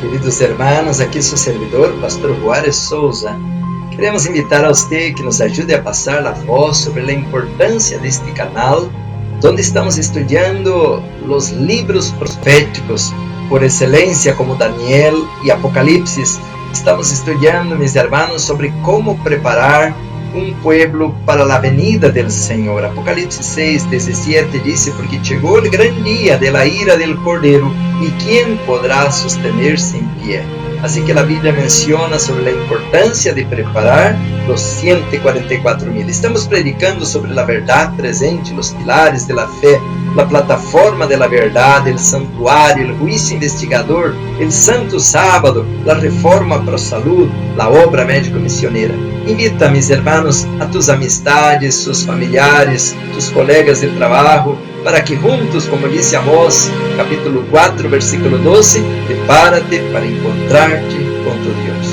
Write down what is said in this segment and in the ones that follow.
Queridos hermanos, aqui seu servidor, Pastor Juárez Souza. Queremos invitar a você que nos ajude a passar a voz sobre a importância deste canal, onde estamos estudando os livros proféticos por excelência, como Daniel e Apocalipse. Estamos estudando, mis hermanos, sobre como preparar um pueblo para a venida del Senhor. Apocalipse 6:17 diz: porque chegou o grande dia de la ira del Cordeiro, e quem poderá sostener-se em pé? Assim que a Bíblia menciona sobre a importância de preparar os 144.000. Estamos predicando sobre a verdade presente, os pilares da fé, a plataforma da verdade, o santuário, o juízo investigador, o santo sábado, a reforma pro salud, a obra médico-missioneira. Invita, mis hermanos, a tus amistades, sus familiares, tus colegas de trabalho, para que juntos, como disse Amós, capítulo 4, versículo 12, prepárate para encontrar-te com tu Deus.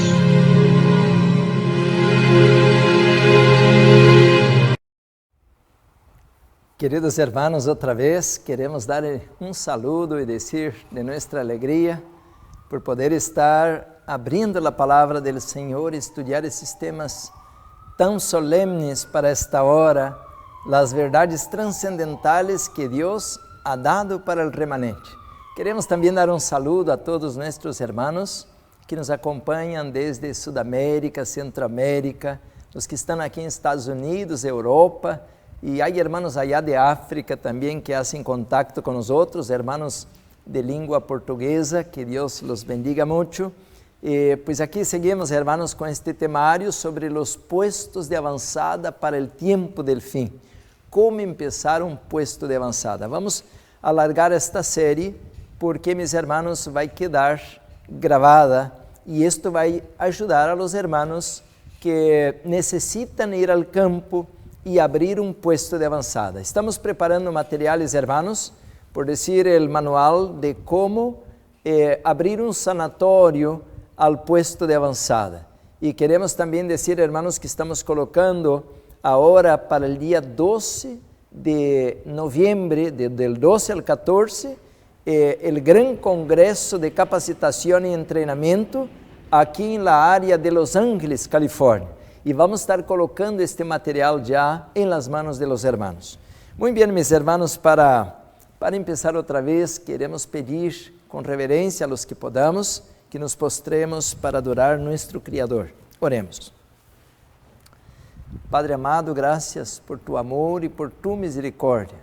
Queridos hermanos, outra vez queremos dar um saludo e dizer de nossa alegria por poder estar abrindo a palavra do Senhor e estudar esses temas tão solemnes para esta hora, as verdades transcendentales que Deus ha dado para o remanente. Queremos também dar um saludo a todos nossos hermanos que nos acompanham desde Sudamérica, Centroamérica, os que estão aqui em Estados Unidos, Europa, e há hermanos allá de África também que fazem contato com os outros, hermanos de língua portuguesa, que Deus los bendiga muito. Pois aqui seguimos, hermanos, com este temário sobre os puestos de avançada para o tempo del fim. Como empezar um puesto de avançada. Vamos alargar esta série porque, mis hermanos, vai quedar gravada e isto vai ajudar a los hermanos que necessitam ir ao campo e abrir um puesto de avançada. Estamos preparando materiais, hermanos, por dizer, o manual de como abrir um sanatório ao puesto de avançada. E queremos também dizer, hermanos, que estamos colocando agora para o dia 12 de novembro, del 12 al 14, o Gran Congresso de Capacitação e Treinamento aqui na área de Los Ángeles, Califórnia. E vamos estar colocando este material já em las manos de los hermanos. Muito bem, mis hermanos, para começar outra vez, queremos pedir com reverência a los que podamos que nos postremos para adorar nosso Criador. Oremos. Padre amado, graças por tu amor e por tu misericórdia.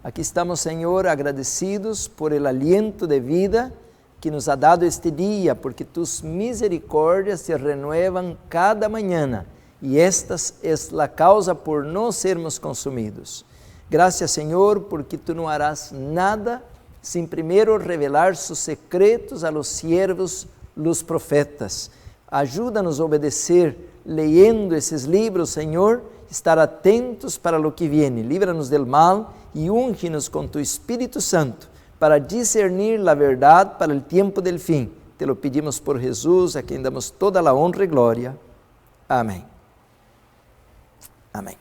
Aqui estamos, Senhor, agradecidos por el aliento de vida que nos ha dado este dia, porque tus misericórdias se renuevan cada manhã e estas es la causa por não sermos consumidos. Graças, Senhor, porque tu não harás nada sem primeiro revelar sus secretos a los siervos, los profetas. Ajuda-nos a obedecer, leyendo esses livros, Senhor, estar atentos para lo que viene. Livra-nos del mal e unge-nos com tu Espírito Santo para discernir a verdade para o tempo del fim. Te lo pedimos por Jesus, a quem damos toda a honra e glória. Amém. Amém.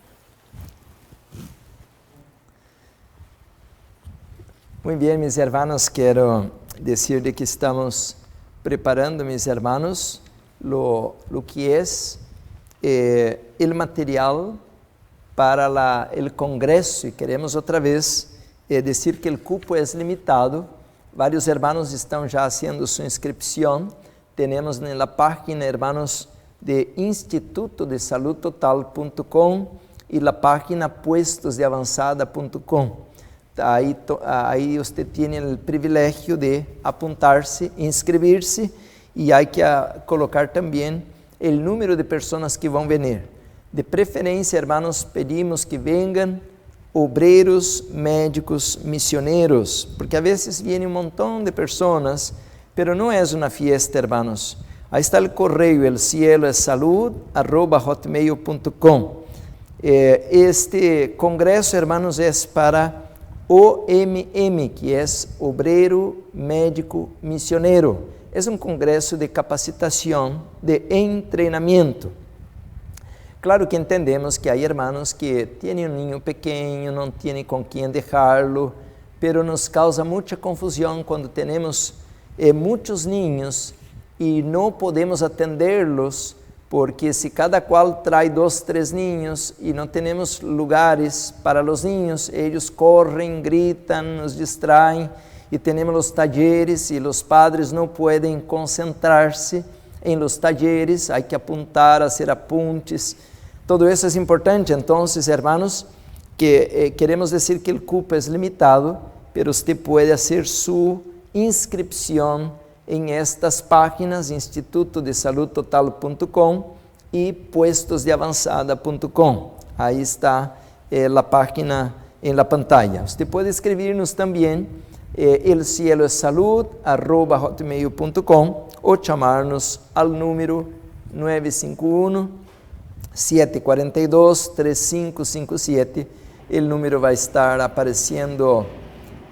Muito bem, mis hermanos, quero dizer de que estamos preparando, mis hermanos, lo que é o material para o congresso, e queremos outra vez dizer que o cupo é limitado. Vários hermanos estão já fazendo sua inscrição. Temos na página, hermanos, de institutodesaludtotal.com e na página puestosdeavanzada.com. Aí você tem o privilégio de apuntar-se, inscrever-se, e há que colocar também o número de pessoas que vão vir. De preferência, hermanos, pedimos que venham obreiros, médicos, missioneiros, porque a vezes vem um montão de pessoas, pero não é uma fiesta, hermanos. Aí está o correio, elcieloesalud@hotmail.com. Este congresso, hermanos, é para OMM, que é Obreiro Médico Missioneiro. É um congresso de capacitação, de treinamento. Claro que entendemos que há hermanos que têm um ninho pequeno, não têm com quem deixá-lo, pero nos causa muita confusão quando temos muitos ninhos e não podemos atendê-los, porque se cada qual traz 2, 3 niños e não temos lugares para os niños, eles correm, gritam, nos distraem, e temos os talleres e os padres não podem concentrar-se em los talleres, há que apuntar, fazer apuntes, todo isso é importante. Então, hermanos, que queremos dizer que o cupo é limitado, pero você pode fazer sua inscrição em estas páginas, institutodesaludtotal.com e puestosdeavanzada.com. Aí está a página em la pantalla. Você pode escrever-nos também elsielosalud@hotmail.com ou chamar-nos ao número 951-742-3557. O número vai estar aparecendo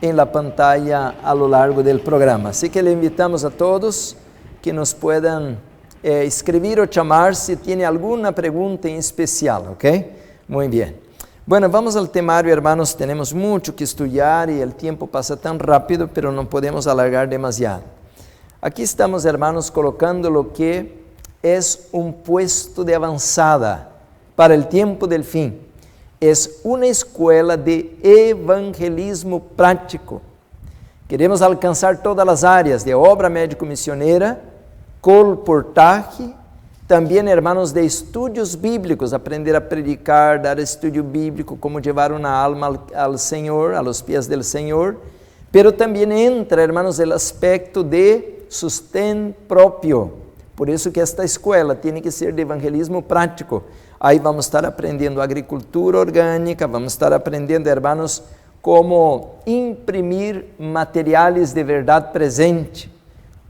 em la pantalla a lo largo del programa. Así que le invitamos a todos que nos puedan escribir o chamar si tiene alguna pregunta en especial, ¿ok? Muy bien. Bueno, vamos al temario, hermanos. Tenemos mucho que estudiar y el tiempo pasa tan rápido, pero no podemos alargar demasiado. Aquí estamos, hermanos, colocando lo que es un puesto de avanzada para el tiempo del fin. Es una escuela de evangelismo práctico. Queremos alcançar todas as áreas de obra médico-missioneira, colportaje, também, hermanos, de estudos bíblicos, aprender a predicar, dar estudio bíblico, como levar uma alma ao Senhor, a los pies del Senhor, pero também entra, hermanos, o aspecto de sustento próprio. Por isso que esta escola tem que ser de evangelismo prático. Aí vamos estar aprendendo agricultura orgânica, vamos estar aprendendo, hermanos, como imprimir materiais de verdade presente,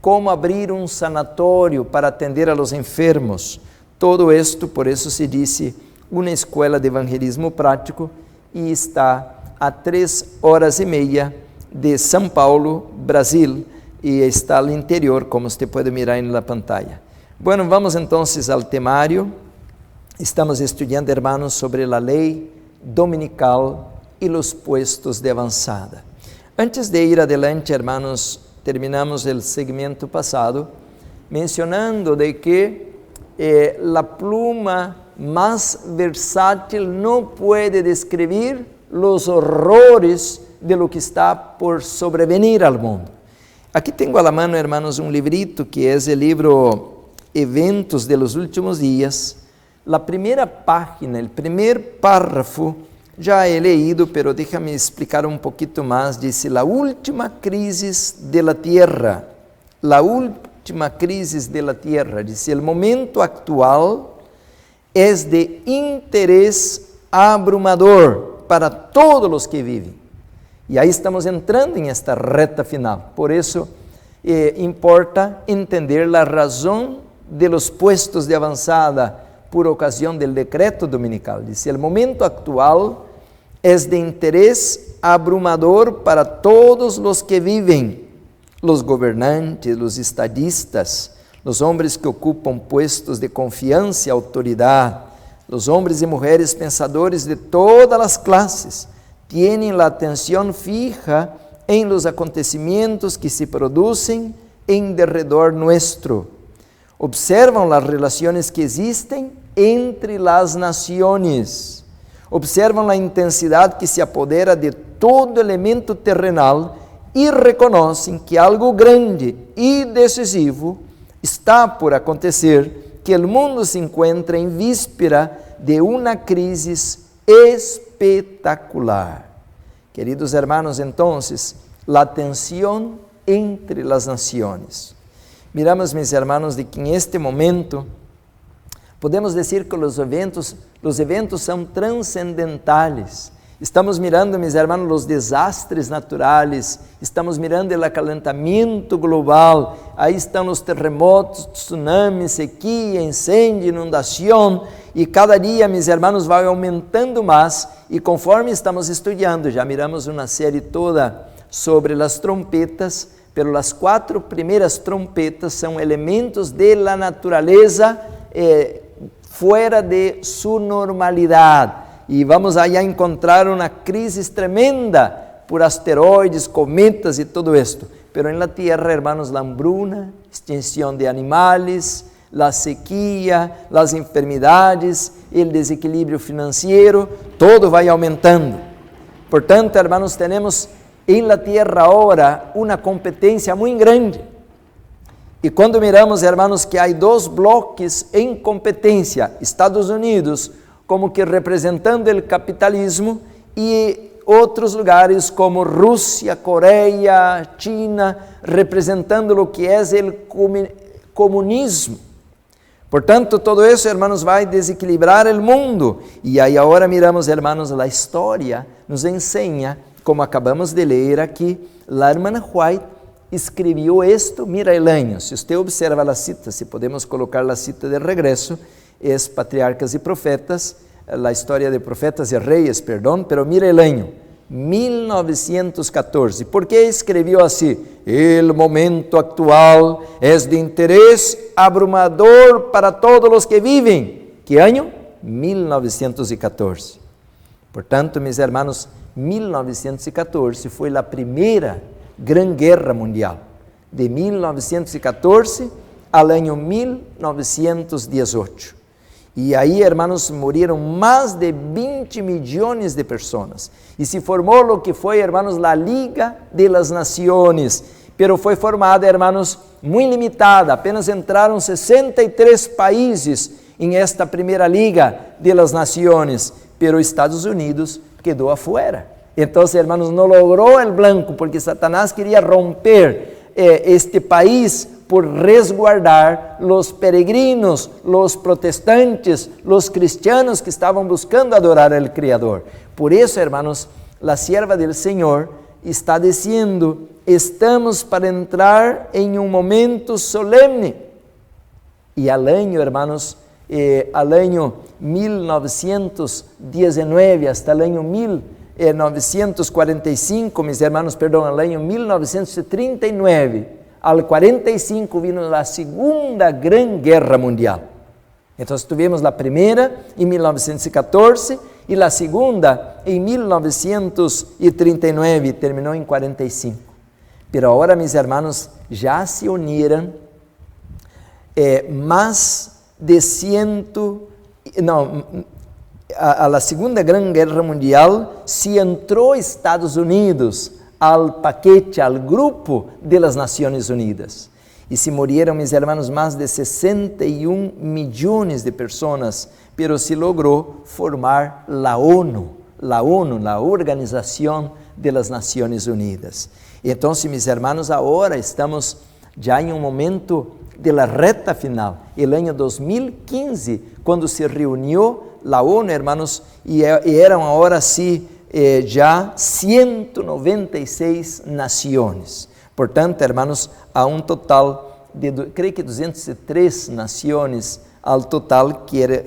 como abrir um sanatório para atender a los enfermos. Todo esto, por isso se disse, uma escola de evangelismo prático, e está a 3h30 de São Paulo, Brasil, e está ao interior, como você pode mirar na pantalla. Bueno, vamos então ao temário. Estamos estudando, hermanos, sobre a lei dominical e os puestos de avançada. Antes de ir adelante, hermanos, terminamos o segmento passado mencionando de que a pluma mais versátil não pode descrever os horrores de lo que está por sobrevenir al mundo. Aqui tenho a la mano, hermanos, um librito que é o livro Eventos de los Últimos Dias. A primeira página, o primeiro párrafo, já he leído, pero déjame explicar um pouquinho mais. Dice: la última crisis de la tierra, la última crisis de la tierra, dice, el momento actual es de interés abrumador para todos los que viven. E aí estamos entrando em esta reta final. Por isso, importa entender a razão de los puestos de avançada por ocasião del decreto dominical. Dice: el momento actual es de interés abrumador para todos los que viven, los gobernantes, los estadistas, los hombres que ocupan puestos de confiança e autoridad, los hombres y mujeres pensadores de todas las clases, tienen la atención fija en los acontecimientos que se producen en derredor nuestro. Observan las relaciones que existen entre las naciones. Observan la intensidad que se apodera de todo elemento terrenal e reconhecem que algo grande e decisivo está por acontecer, que o mundo se encontra em víspera de uma crise espetacular. Queridos hermanos, entonces, la tensión entre las naciones. Miramos, mis hermanos, de que en este momento podemos decir que los eventos são trascendentales. Estamos mirando, mis hermanos, los desastres naturales, estamos mirando el acalentamento global, aí estão os terremotos, tsunamis, sequía, incêndio, inundação, e cada dia, mis hermanos, vai aumentando mais, e conforme estamos estudando, já miramos uma série toda sobre as trompetas, pero as 4 primeiras trompetas são elementos de la natureza fora de sua normalidade. E vamos aí encontrar uma crise tremenda por asteroides, cometas e tudo isto. pero en la tierra, hermanos, la hambruna, extinción de animales, la sequía, las enfermedades, el desequilibrio financiero, todo va aumentando. Por tanto, hermanos, tenemos en la tierra ahora una competencia muy grande. Y cuando miramos, hermanos, que hay dos bloques en competencia, Estados Unidos como que representando el capitalismo y otros lugares como Rusia, Corea, China, representando lo que es el comunismo. Por tanto, todo eso, hermanos, vai desequilibrar el mundo. Y ahí ahora miramos, hermanos, la historia nos enseña, como acabamos de leer aquí, la hermana White escribió esto, mira el año, si usted observa la cita, si podemos colocar la cita de regreso, es Patriarcas y Profetas, la historia de profetas y reyes, perdón, pero mira el año, 1914. ¿Por qué escribió así? El momento actual es de interés abrumador para todos los que viven. ¿Qué año? 1914. Por tanto, mis hermanos, 1914 foi a primeira Gran Guerra Mundial, de 1914 ao ano 1918. E aí, hermanos, moriram mais de 20 milhões de pessoas. E se formou o que foi, hermanos, a Liga de las Naciones. Pero foi formada, hermanos, muito limitada. Apenas entraram 63 países em esta primeira Liga de las Naciones. Pero Estados Unidos quedou afuera. Então, hermanos, não logrou o blanco, porque Satanás queria romper este país por resguardar los peregrinos, los protestantes, los cristianos que estavam buscando adorar al Criador. Por isso, hermanos, la sierva del Señor está dizendo, estamos para entrar em um momento solemne. E al año, hermanos, al año 1919 hasta el año 1945, mis hermanos, perdão, al año 1939, al 45 vino a Segunda Gran Guerra Mundial. Então, tivemos a primeira em 1914 e a segunda em 1939, terminou em 45. Pero agora, mis hermanos, já se uniram mais de a la Segunda Gran Guerra Mundial se entrou Estados Unidos al paquete, al grupo de las Naciones Unidas. E se morreram, mis hermanos, mais de 61 milhões de pessoas, pero se logrou formar la ONU, la Organização de las Naciones Unidas. Então, mis hermanos, agora estamos já em um momento de la reta final, el año 2015, quando se reuniu la ONU, hermanos, e eram agora sim já 196 nações. Portanto, hermanos, há um total de, creio que 203 nações ao total.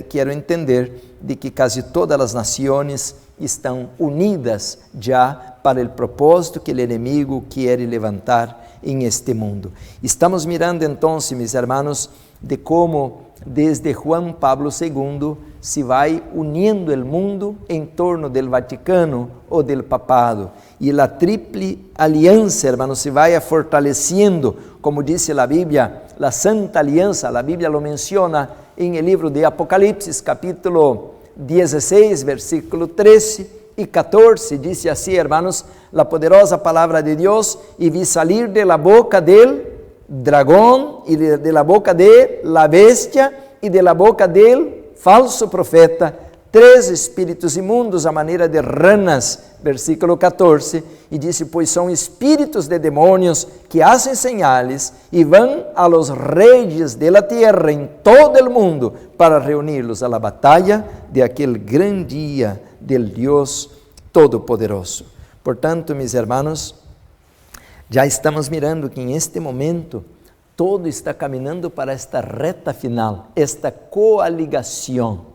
Quero entender de que quase todas as nações estão unidas já para o propósito que o inimigo quer levantar em este mundo. Estamos mirando então, mis hermanos, de como desde Juan Pablo II se vai unindo o mundo em torno do Vaticano ou do Papado. E a triple aliança, hermanos, se vai fortalecendo, como diz a Bíblia, a Santa Aliança. A Bíblia lo menciona em el livro de Apocalipse, capítulo 16, versículo 13 e 14. Diz assim, hermanos, a poderosa palavra de Deus: e vi salir de la boca del dragón y de la boca de la bestia y de la boca del falso profeta 3 espíritos imundos a maneira de ranas, versículo 14, e disse, pois são espíritos de demônios que hacen señales e vão a los reyes de la tierra em todo el mundo para reunirlos a la batalla de aquel gran día del Dios Todopoderoso. Portanto, mis hermanos, já estamos mirando que em este momento todo está caminhando para esta reta final, esta coaligação.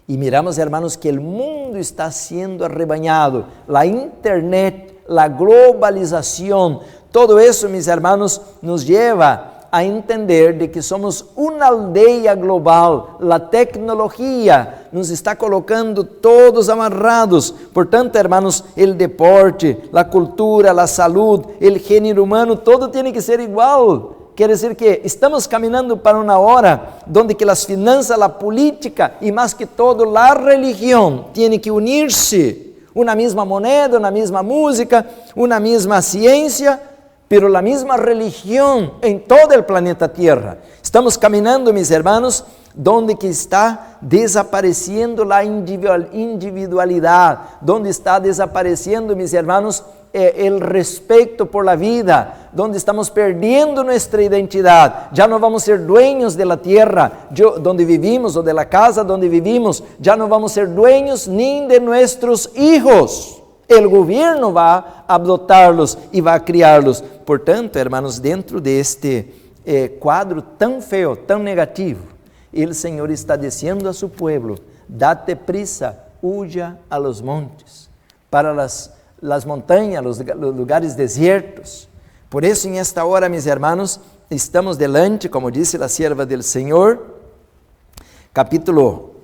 E miramos, hermanos, que o mundo está sendo arrebanhado, a internet, a globalização, todo isso, mis hermanos, nos lleva a entender de que somos uma aldeia global. A tecnologia nos está colocando todos amarrados. Portanto, hermanos, o deporte, a cultura, a saúde, o gênero humano, todo tem que ser igual. Quer dizer que estamos caminhando para uma hora onde que as finanças, a política e mais que todo a religião têm que unir-se. Uma mesma moneda, uma mesma música, uma mesma ciência, pero la misma religión en todo el planeta Tierra. Estamos caminando, mis hermanos, donde que está desapareciendo la individualidad, donde está desapareciendo, mis hermanos, el respeto por la vida, donde estamos perdiendo nuestra identidad. Ya no vamos a ser dueños de la tierra donde vivimos o de la casa donde vivimos. Ya no vamos a ser dueños ni de nuestros hijos. El gobierno va a adoptarlos y va a criarlos. Portanto, hermanos, dentro de este quadro tão feo, tão negativo, el Senhor está dizendo a su pueblo: date prisa, huya a los montes, para las montanhas, los lugares desiertos. Por eso, en esta hora, mis hermanos, estamos delante, como dice la sierva del Senhor, capítulo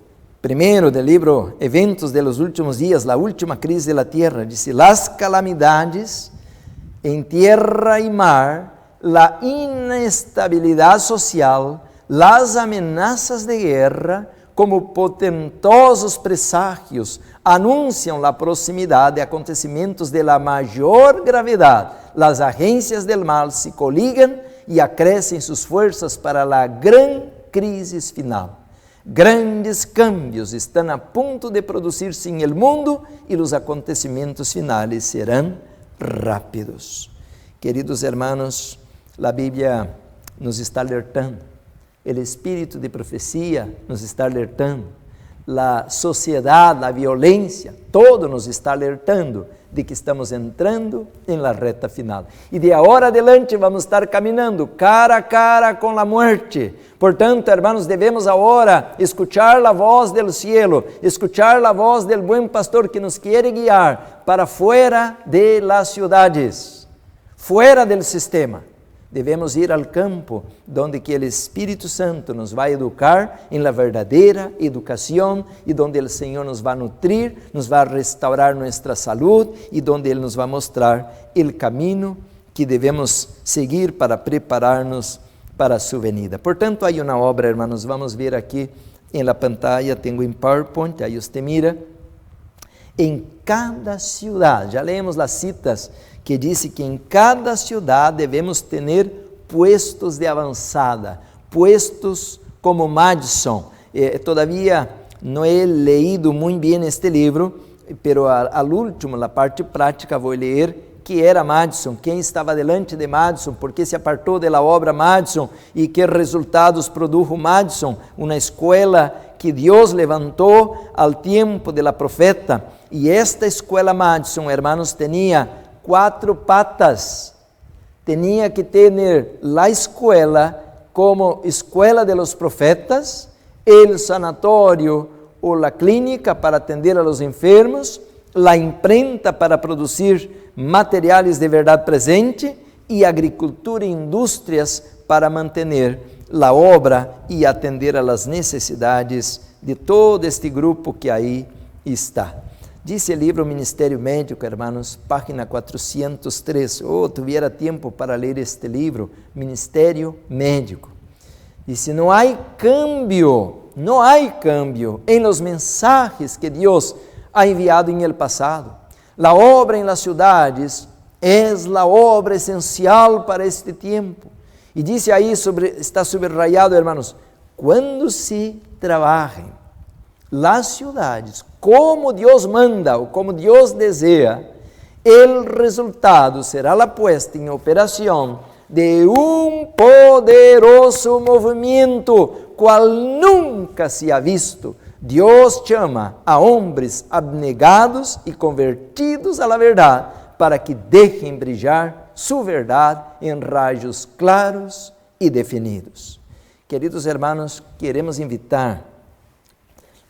1 del libro Eventos de los Últimos Días, la última crisis de la tierra, dice: las calamidades en tierra y mar, la inestabilidad social, las amenazas de guerra, como potentosos presagios, anuncian la proximidad de acontecimientos de la mayor gravedad. Las agencias del mal se coligan y acrecen sus fuerzas para la gran crisis final. Grandes cambios estão a ponto de produzir-se em el mundo e os acontecimentos finais serão rápidos. Queridos hermanos, a Bíblia nos está alertando, o espírito de profecia nos está alertando, a sociedade, a violência, todo nos está alertando de que estamos entrando em la reta final. E de agora adelante vamos estar caminhando cara a cara com a morte. Portanto, hermanos, devemos agora escuchar a voz del cielo, escuchar a voz del buen pastor que nos quiere guiar para fora de las ciudades, fora del sistema. Devemos ir ao campo, donde que o Espírito Santo nos vai educar em la verdadeira educação e donde o Senhor nos vai nutrir, nos vai restaurar nossa saúde e donde Ele nos vai mostrar o caminho que devemos seguir para preparar-nos para a sua venida. Portanto, há uma obra, hermanos, vamos ver aqui em la pantalla, tenho em PowerPoint, aí você mira, em cada cidade, já leemos as citas, que disse que em cada cidade devemos ter puestos de avançada, puestos como Madison. Todavía não he leído muito bem este livro, pero al último, na parte prática, vou ler que era Madison, quem estava delante de Madison, por que se apartou da obra Madison e que resultados produjo Madison, uma escola que Deus levantou ao tempo de la profeta. E esta escola Madison, hermanos, tinha 4 patas. Tinha que ter la escuela como escuela de los profetas, el sanatorio ou la clínica para atender a los enfermos, la imprenta para producir materiais de verdade presente e agricultura e indústrias para manter la obra e atender a las necessidades de todo este grupo que aí está. Dice el libro Ministério Médico, hermanos, página 403. Tuviera tempo para ler este livro, Ministério Médico. Dice: não há cambio em los mensajes que Deus ha enviado en el pasado. La obra en las ciudades es la obra esencial para este tiempo. Y dice ahí, está subrayado, hermanos: cuando se trabajen las ciudades como Deus manda ou como Deus deseja, o resultado será a puesta em operação de poderoso movimento, qual nunca se ha visto. Deus chama a homens abnegados e convertidos à la verdade, para que deixem brilhar sua verdade em raios claros e definidos. Queridos hermanos, queremos invitar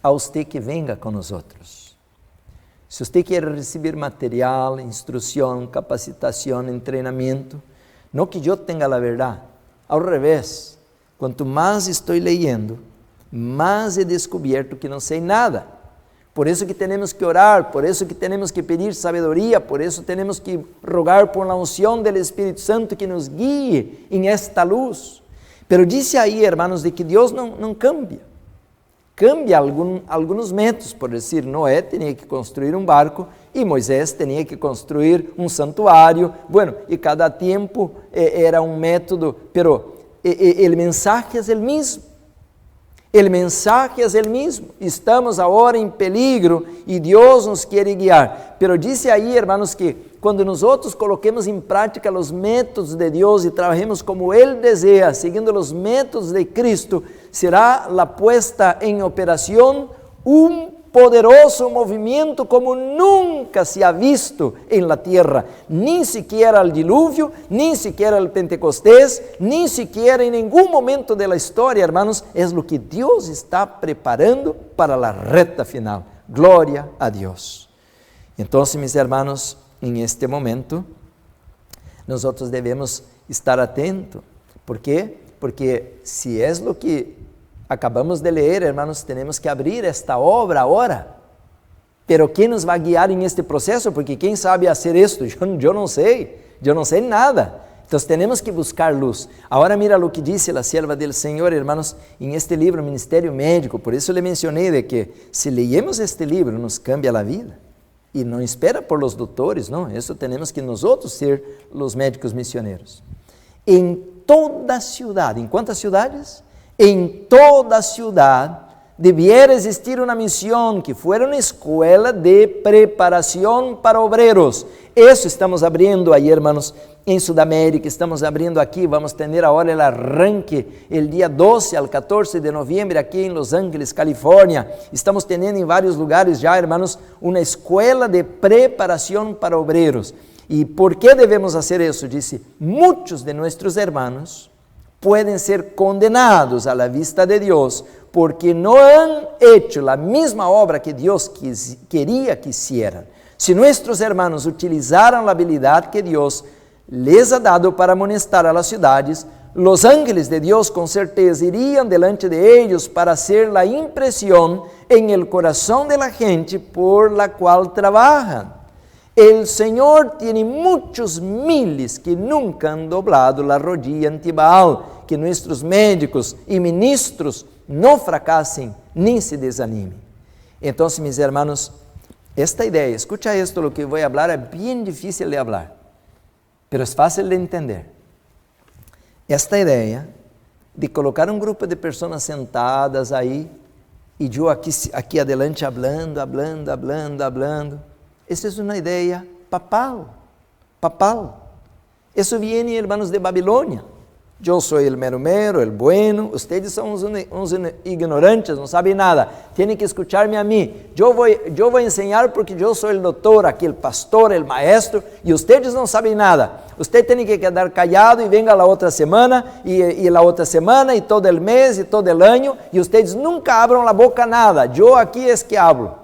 a usted que venga com nós. Se você quer receber material, instrução, capacitação, treinamento, não que eu tenha a verdade, Ao revés, quanto mais estou leyendo, mais he descoberto que não sei nada. Por isso que temos que orar, por isso que temos que pedir sabedoria, por isso temos que rogar por la unción del Espírito Santo que nos guie em esta luz. Pero disse aí, hermanos, de que Deus não cambia. Cambia alguns métodos, por dizer, Noé tinha que construir um barco e Moisés tinha que construir um santuário. Bueno, e cada tempo era um método, pero o mensaje é o mesmo. O mensaje é o mesmo. Estamos agora em peligro e Deus nos quer guiar. Pero disse aí, hermanos, que quando nós coloquemos em prática os métodos de Deus e trabalhemos como Ele deseja, seguindo os métodos de Cristo, será a puesta em operação poderoso movimento como nunca se ha visto em la tierra, nem sequer al diluvio, nem sequer al Pentecostés, nem sequer em nenhum momento da história, hermanos, é o que Deus está preparando para a reta final. Glória a Deus. Então, meus hermanos, em este momento, nós devemos estar atentos. ¿Por quê? Porque se é o que acabamos de ler, hermanos, temos que abrir esta obra agora. Pero quem nos vai guiar em este processo? Porque quem sabe fazer isto? Eu não sei nada. Então temos que buscar luz. Agora mira o que disse a sierva del Senhor, hermanos, em este livro, Ministério Médico. Por isso le mencionei de que se leemos este livro, nos cambia a vida. E não espera por los doutores, não. Isso temos que nós ser os médicos missioneiros. Em toda cidade, em quantas cidades? Em toda ciudad debiera existir uma missão que fuera uma escola de preparação para obreros. Isso estamos abrindo aí, hermanos, em Sudamérica, estamos abrindo aqui, vamos ter agora o arranque, el dia 12 al 14 de novembro, aqui em Los Ángeles, Califórnia. Estamos tendo em vários lugares já, hermanos, uma escola de preparação para obreros. E por que devemos fazer isso? Disse, muitos de nossos hermanos pueden ser condenados a la vista de Dios porque no han hecho la misma obra que Dios quería que hicieran. Si nuestros hermanos utilizaran la habilidad que Dios les ha dado para amonestar a las ciudades, los ángeles de Dios con certeza irían delante de ellos para hacer la impresión en el corazón de la gente por la cual trabajan. El Señor tiene muchos miles que nunca han doblado la rodilla ante Baal. Que nuestros médicos y ministros no fracasen ni se desanimen. Entonces, mis hermanos, esta idea, escucha esto, lo que voy a hablar es bien difícil de hablar, pero es fácil de entender. Esta idea de colocar um grupo de pessoas sentadas aí e eu aqui adelante hablando, essa é uma ideia papal. Isso vem, hermanos, de Babilônia. Eu sou o mero, o bueno, ustedes são uns ignorantes, não sabem nada, têm que escuchar-me a mim. Eu vou ensinar porque eu sou o doutor, aqui o pastor, o maestro, e ustedes não sabem nada. Ustedes têm que quedar callado e venga a outra semana, e a outra semana, e todo o mês, e todo o ano, e ustedes nunca abram a boca nada. Eu aqui é que hablo.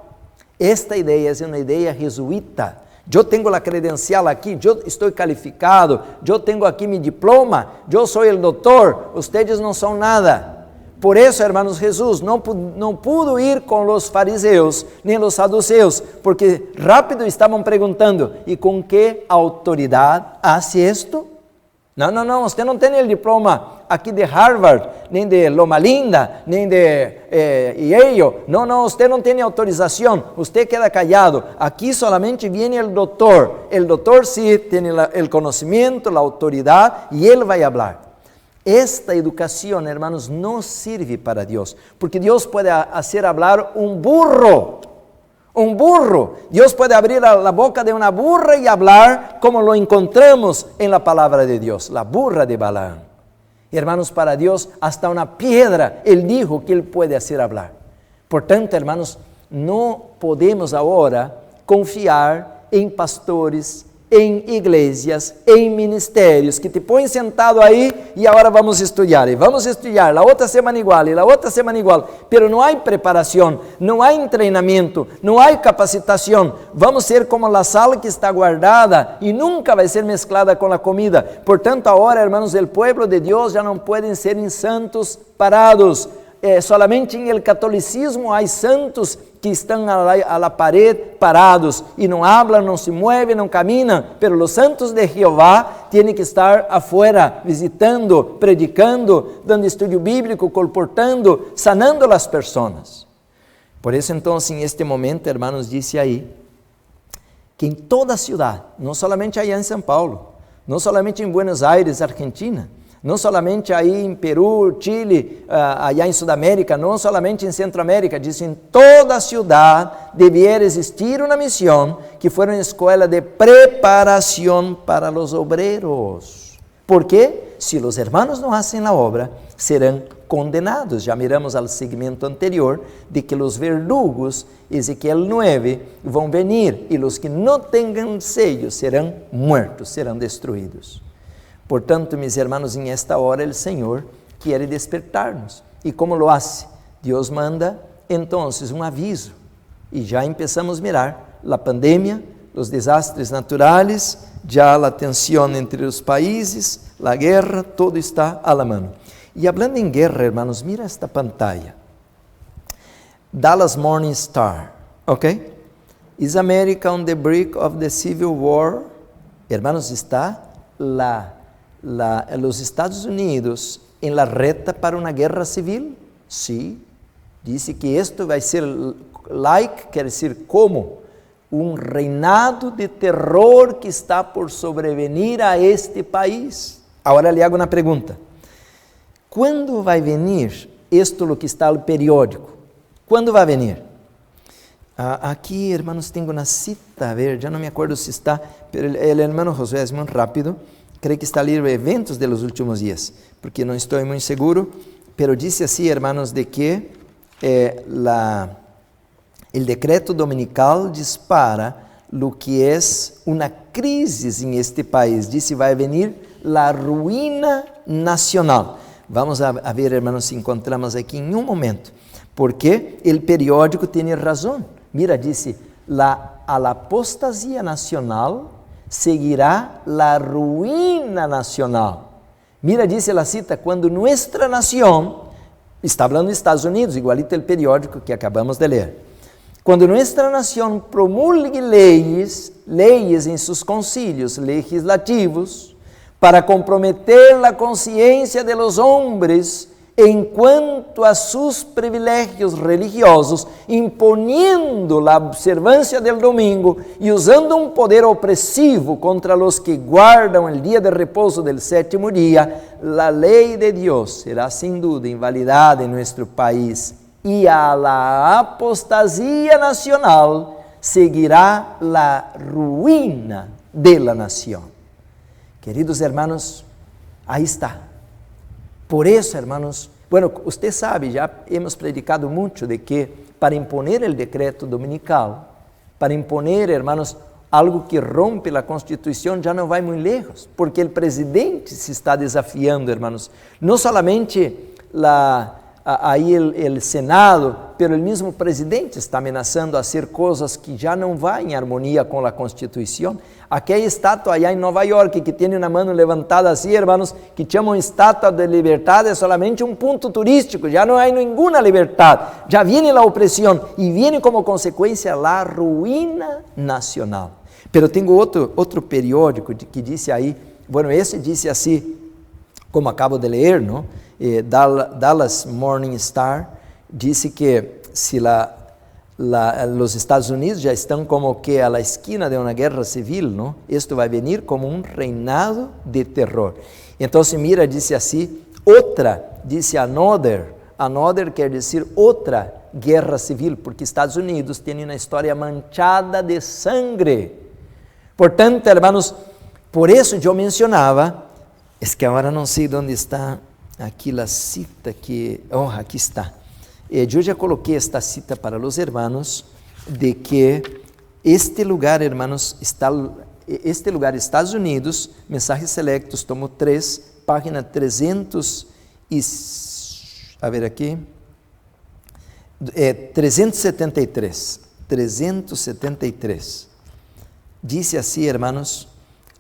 Esta ideia é uma ideia jesuíta. Eu tenho a credencial aqui, eu estou qualificado, eu tenho aqui meu diploma, eu sou o doutor, ustedes não são nada. Por isso, hermanos, Jesus não pudo ir com os fariseus nem os saduceus, porque rápido estavam perguntando, e com que autoridade hace isto? Não, você não tem o diploma aqui de Harvard, nem de Loma Linda, nem de Yale. Não, você não tem autorização, você queda callado. Aqui solamente vem o doutor. O doutor sim tem o conhecimento, a autoridade, e ele vai falar. Esta educação, hermanos, não serve para Deus, porque Deus pode fazer falar um burro. Deus pode abrir a boca de uma burra e falar como lo encontramos em la palavra de Deus, la burra de Balaam. Hermanos, para Deus, hasta uma piedra, Ele dijo que Ele pode fazer falar. Portanto, hermanos, não podemos agora confiar em pastores, em igrejas, em ministérios, que te põem sentado aí e agora vamos estudar, la outra semana igual, e la outra semana igual, pero não há preparação, não há treinamento, não há capacitação, vamos ser como a sal que está guardada e nunca vai ser mesclada com a comida. Portanto, agora, hermanos, o povo de Deus já não podem ser santos parados. Solamente em el catolicismo há santos que estão a la pared parados e não hablam, não se movem, não caminham, pero os santos de Jeová têm que estar afuera, visitando, predicando, dando estudo bíblico, colportando, sanando as pessoas. Por isso, então, em este momento, hermanos, disse aí que em toda a cidade, não somente aí em São Paulo, não somente em Buenos Aires, Argentina, não somente aí em Peru, Chile, allá em Sudamérica, não somente em Centroamérica, diz em toda a cidade devia existir uma missão que foi uma escola de preparação para os obreiros. ¿Por quê? Se os hermanos não fazem a obra, serão condenados. Já miramos ao segmento anterior de que os verdugos, Ezequiel 9, vão venir e os que não tenham sellos serão mortos, serão destruídos. Portanto, mis hermanos, em esta hora o Senhor quer despertar-nos. E como lo hace? Deus manda, então, um aviso. E já começamos a mirar a pandemia, os desastres naturais, já a tensão entre os países, a guerra, todo está a la mano. E hablando em guerra, hermanos, mira esta pantalla. Dallas Morning Star, ok? Is America on the brink of the civil war? Hermanos, está los Estados Unidos em la reta para uma guerra civil? Sim. Disse que isto vai ser quer dizer como reinado de terror que está por sobrevenir a este país. Agora lhe hago uma pergunta. Quando vai venir isto que está no periódico? Quando vai venir? Aqui, hermanos, tenho uma cita, a ver, já não me acordo se está, pero o hermano Josué é muito rápido, creio que está ali eventos de los últimos dias, porque não estou muito seguro, pero disse assim, hermanos, de que o decreto dominical dispara lo que é uma crise em este país. Disse, vai venir la ruína nacional. Vamos a ver, hermanos, se encontramos aqui em um momento, porque o periódico tem razão. Mira, disse, a la apostasia nacional seguirá la ruína nacional. Mira, disse a cita, quando nuestra nação, está falando dos Estados Unidos, igualito o periódico que acabamos de ler, quando nuestra nação promulgue leis em seus concílios legislativos para comprometer a consciência de los hombres em quanto a seus privilégios religiosos, imponiendo a observância del domingo e usando um poder opressivo contra los que guardam o dia de repouso del sétimo dia, a lei de Deus será sem dúvida invalidada em nosso país e a la apostasia nacional seguirá la ruína de la nación. Queridos hermanos, aí está. Por isso, hermanos, bueno, usted sabe, já hemos predicado muito de que para imponer o decreto dominical, para imponer, hermanos, algo que rompe a Constituição, já não vai muito lejos, porque o presidente se está desafiando, hermanos, não solamente aí o Senado, pero o mesmo presidente está ameaçando a hacer coisas que já não vão em harmonia com a Constituição. Aquela estátua allá em Nova York que tem uma mão levantada assim, hermanos, que chamam estátua de liberdade, é solamente um ponto turístico, já não há nenhuma liberdade, já vem a opressão e vem como consequência a ruína nacional. Pero tenho outro periódico que disse aí, bueno, esse disse assim, como acabo de ler, não? Dallas Morning Star disse que se os Estados Unidos já estão como que a la esquina de uma guerra civil, não? Isto vai venir como um reinado de terror. Então, mira, disse assim, disse another quer dizer outra guerra civil, porque Estados Unidos tem uma história manchada de sangue. Portanto, hermanos, por isso eu mencionava, é que agora não sei onde está aqui a cita que, aqui está. Eu já coloquei esta cita para os hermanos de que este lugar, hermanos, está este lugar, Estados Unidos, Mensajes Selectos, tomo 3, página 373. Dice así, hermanos,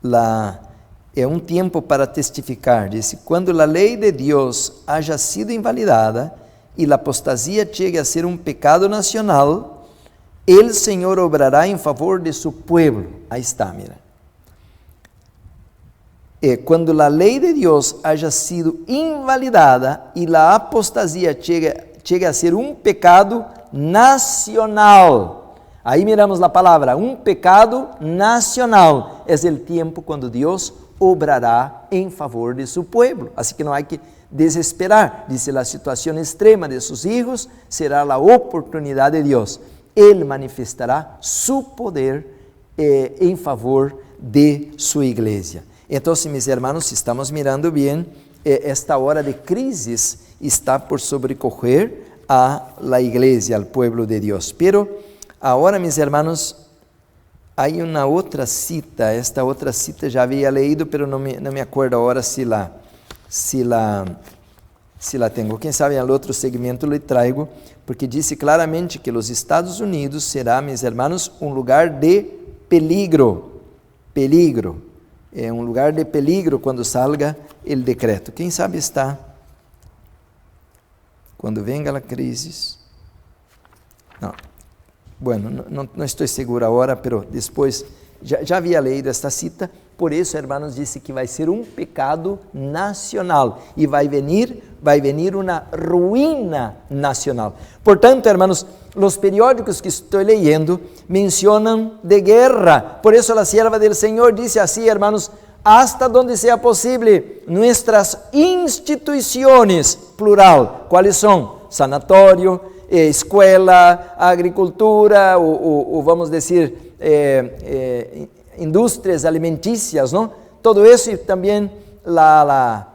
un tiempo para testificar. Dice, cuando la ley de Dios haya sido invalidada y la apostasía llegue a ser un pecado nacional, el Señor obrará en favor de su pueblo. Ahí está, mira. Cuando la ley de Dios haya sido invalidada y la apostasía llegue a ser un pecado nacional. Ahí miramos la palabra, un pecado nacional. Es el tiempo cuando Dios obrará en favor de su pueblo. Así que no hay que desesperar. Dice, la situación extrema de sus hijos será la oportunidad de Dios. Él manifestará su poder en favor de su iglesia. Entonces, mis hermanos, si estamos mirando bien, esta hora de crisis está por sobrecoger a la iglesia, al pueblo de Dios. Pero ahora, mis hermanos, hay una otra cita. Esta otra cita ya había leído, pero no me acuerdo ahora si la tengo. Quem sabe al otro segmento le traigo, porque dice claramente que los Estados Unidos será, mis hermanos, un lugar de peligro. Un lugar de peligro cuando salga el decreto. Quem sabe está, quando venga a crisis. Não. Bueno, não estou seguro agora, pero depois, já havia leído esta cita, por isso, hermanos, disse que vai ser um pecado nacional e vai venir uma ruína nacional. Portanto, hermanos, os periódicos que estou leyendo mencionam de guerra. Por isso, a sierva del Senhor disse assim, hermanos, hasta donde sea posible, nuestras instituições, plural, ¿cuáles são? Sanatório, escola, agricultura, ou vamos dizer, indústrias alimentícias, ¿no? Todo eso y también la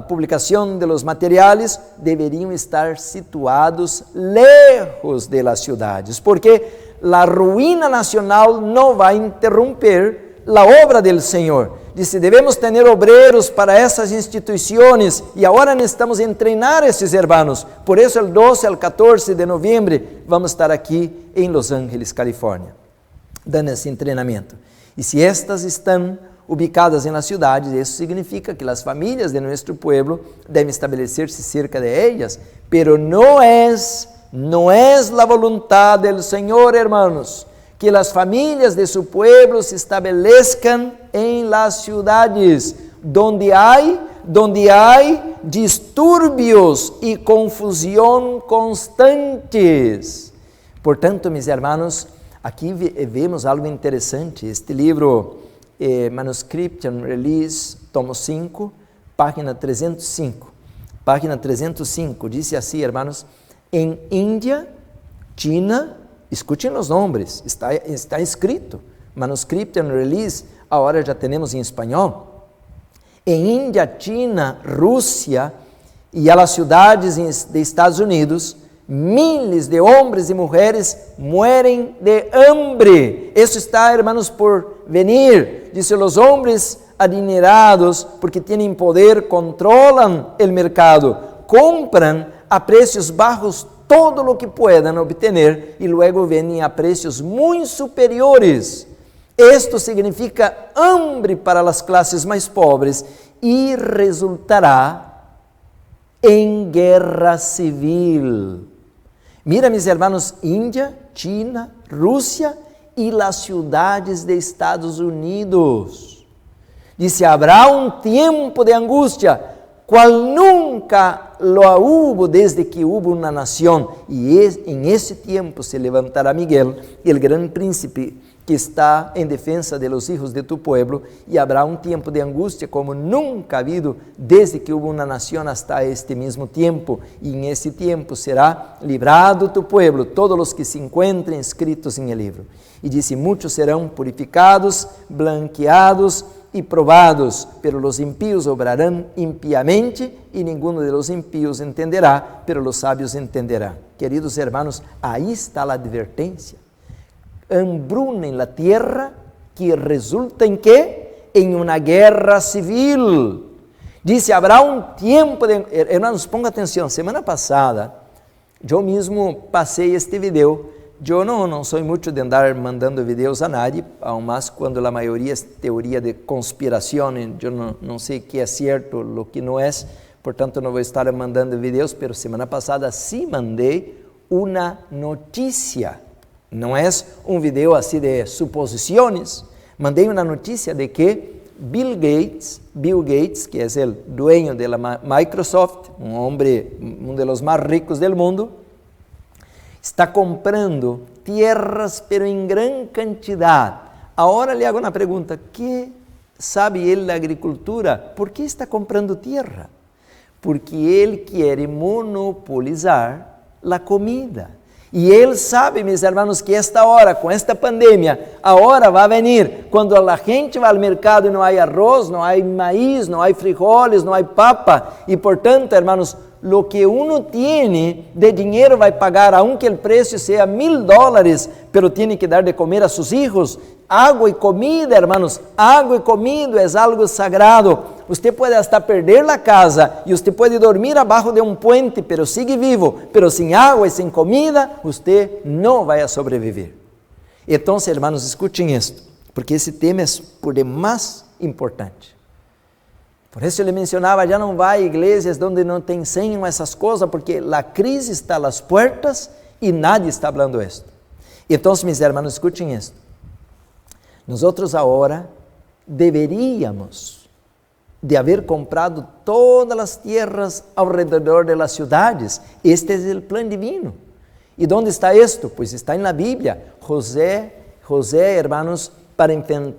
publicación de los materiales deberían estar situados lejos de las ciudades, porque la ruina nacional no va a interrumpir la obra del Señor. Dice, debemos tener obreros para essas instituições e agora necessitamos treinar esses hermanos. Por isso, el 12 al 14 de novembro, vamos estar aqui em Los Ángeles, Califórnia, dando esse treinamento. E se estas estão ubicadas nas cidades, isso significa que as famílias de nosso pueblo devem estabelecer-se cerca de elas, pero não é a vontade do Senhor, hermanos, que as famílias de su pueblo se estabelezcan en las ciudades, donde hay disturbios y confusión constantes. Portanto, mis hermanos, aqui vemos algo interessante. Este livro, Manuscription Release, tomo 5, página 305. Página 305, diz assim, hermanos, em Índia, China, escutem os nomes, está escrito, Manuscription Release, agora já temos em espanhol. Em Índia, China, Rússia e as cidades de Estados Unidos, miles de homens e mulheres mueren de hambre. Isso está, hermanos, por venir. Dice, os homens adinerados, porque têm poder, controlam o mercado, compram a preços bajos todo lo que puedan obtener y luego venden a precios muy superiores. Esto significa hambre para las clases más pobres y resultará en guerra civil. Mira, mis hermanos, India, China, Rusia y las ciudades de Estados Unidos. Dice, habrá un tiempo de angustia, cual nunca lo hubo desde que hubo una nación, y en ese tiempo se levantará Miguel, el gran príncipe que está en defensa de los hijos de tu pueblo, y habrá un tiempo de angustia como nunca ha habido desde que hubo una nación hasta este mismo tiempo, y en ese tiempo será librado tu pueblo, todos los que se encuentren escritos en el libro. Y dice, muchos serán purificados, blanqueados y probados, pero los impíos obrarán impiamente y ninguno de los impíos entenderá, pero los sabios entenderán. Queridos hermanos, ahí está la advertencia. Hambruna en la tierra que resulta ¿en qué? En una guerra civil. Dice, habrá un tiempo de... Hermanos, ponga atención, semana pasada, yo mismo pasé este video. Yo no soy mucho de andar mandando videos a nadie, aún más cuando la mayoría es teoría de conspiración. Yo no sé qué es cierto, lo que no es, por tanto no voy a estar mandando videos, pero semana pasada sí mandé una noticia. No es un video así de suposiciones. Mandé una noticia de que Bill Gates, que es el dueño de la Microsoft, un hombre, uno de los más ricos del mundo, está comprando tierras, pero en gran cantidad. Ahora le hago una pregunta, ¿qué sabe él de agricultura? ¿Por qué está comprando tierra? Porque él quiere monopolizar la comida. Y él sabe, mis hermanos, que esta hora, con esta pandemia, ahora va a venir, cuando la gente va al mercado y no hay arroz, no hay maíz, no hay frijoles, no hay papa. Y por tanto, hermanos, lo que uno tiene de dinero va a pagar, aunque el precio sea $1,000, pero tiene que dar de comer a sus hijos. Agua y comida, hermanos, agua y comida es algo sagrado. Usted puede hasta perder la casa y usted puede dormir abajo de un puente, pero sigue vivo. Pero sin agua y sin comida, usted no va a sobrevivir. Entonces, hermanos, escuchen esto, porque ese tema es por demás importante. Por eso eu lhe mencionava, já não vai a igrejas onde não te ensinam essas coisas, porque a crise está às portas e nadie está falando isto. Então, meus irmãos, escutem isto. Nós agora deveríamos de haver comprado todas as terras ao redor das cidades. Este é o plano divino. E onde está isto? Pois está na Bíblia. José, hermanos, para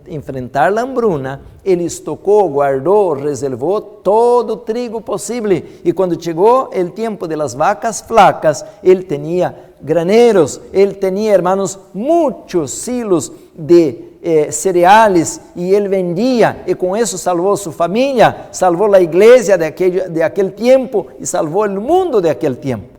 enfrentar a hambruna, ele estocou, guardou, reservou todo o trigo possível. E quando chegou o tempo das vacas flacas, ele tinha graneros, ele tinha, hermanos, muitos silos de cereais, e ele vendia, e com isso salvou sua família, salvou a igreja de aquele tempo, e salvou o mundo de aquele tempo.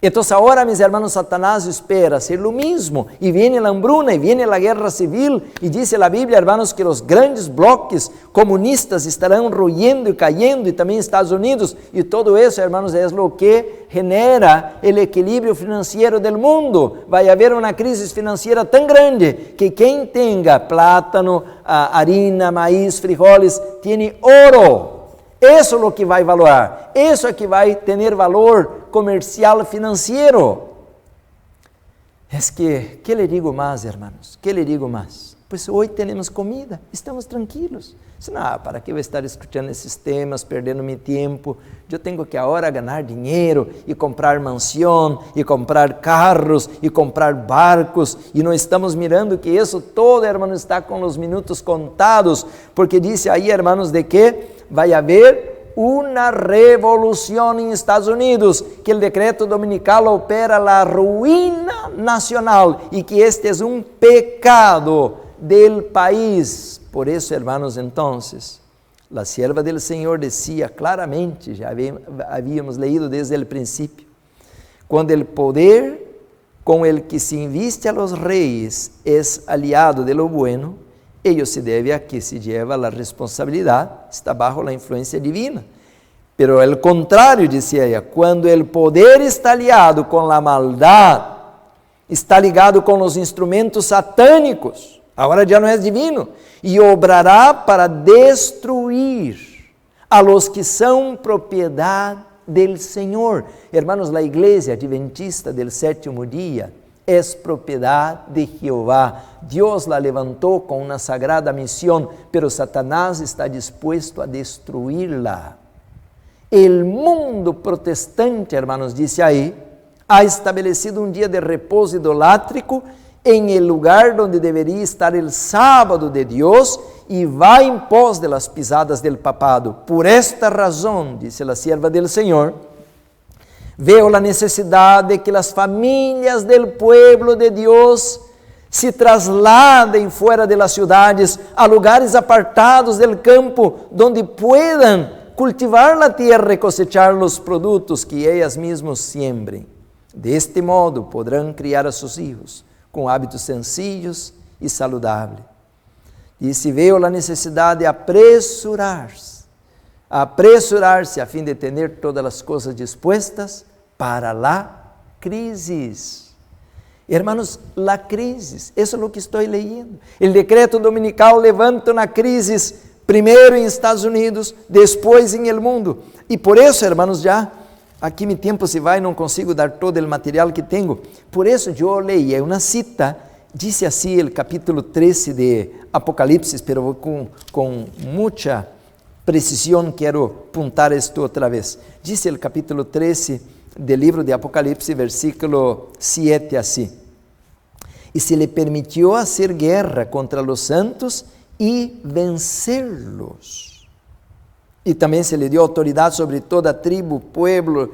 Então, agora, meus irmãos, Satanás espera ser o mesmo, e vem a hambruna, e vem a guerra civil, e diz a Bíblia, irmãos, que os grandes bloques comunistas estarão ruindo e caindo, e também Estados Unidos, e todo isso, irmãos, é o que genera o equilíbrio financeiro do mundo. Vai haver uma crise financeira tão grande, que quem tenha plátano, harina, maíz, frijoles, tem ouro. Isso é o que vai valorar, isso é que vai ter valor comercial financeiro. Que lhe digo mais, hermanos? Que lhe digo mais? Pois hoje temos comida, estamos tranquilos. Não, para que eu estar escutando esses temas, perdendo meu tempo? Eu tenho que agora ganhar dinheiro e comprar mansão, e comprar carros, e comprar barcos, e não estamos mirando que isso todo, hermanos, está com os minutos contados, porque diz aí, hermanos, de que vai haver uma revolução em Estados Unidos, que o decreto dominical opera a ruína nacional e que este é um pecado del país. Por isso, hermanos, entonces, a sierva del Senhor decía claramente, já havíamos leído desde o princípio, quando o poder com el que se inviste a los reyes es aliado de lo bueno, ello se deve a que se lleva a responsabilidade, está bajo la influencia divina. Pero el contrario, decía ella, quando el poder está aliado com la maldad, está ligado com os instrumentos satânicos, agora já não é divino, e obrará para destruir a los que são propriedade del Senhor. Hermanos, a igreja adventista del sétimo dia é propriedade de Jeová. Deus la levantou com uma sagrada missão, pero Satanás está dispuesto a destruí-la. El mundo protestante, hermanos, disse aí, ha estabelecido um dia de repouso idolátrico em el lugar donde deveria estar el sábado de Deus e vai em pos de las pisadas del papado. Por esta razão, disse a sierva del Senhor, veo a necessidade de que as famílias del pueblo de Deus se trasladem fora de las ciudades a lugares apartados del campo, donde puedan cultivar la tierra e cosechar los produtos que ellas mismos siembrem. De este modo, podrão criar a seus hijos com hábitos sencillos e saludáveis. E se veio a necessidade de apressurar-se a fim de ter todas as coisas dispuestas para a crise. Hermanos, la crisis, eso es lo que estoy leyendo. El decreto dominical levanta una crisis, primero en Estados Unidos, después en el mundo. Y por eso, hermanos, ya aqui mi tiempo se va y no consigo dar todo el material que tengo. Por eso yo leí una cita, dice así el capítulo 13 de Apocalipsis, pero con mucha precisión quiero apuntar esto otra vez. Dice el capítulo 13 del libro de Apocalipsis, versículo 7 así: y se le permitió hacer guerra contra los santos y vencerlos. Y también se le dio autoridad sobre toda tribu, pueblo,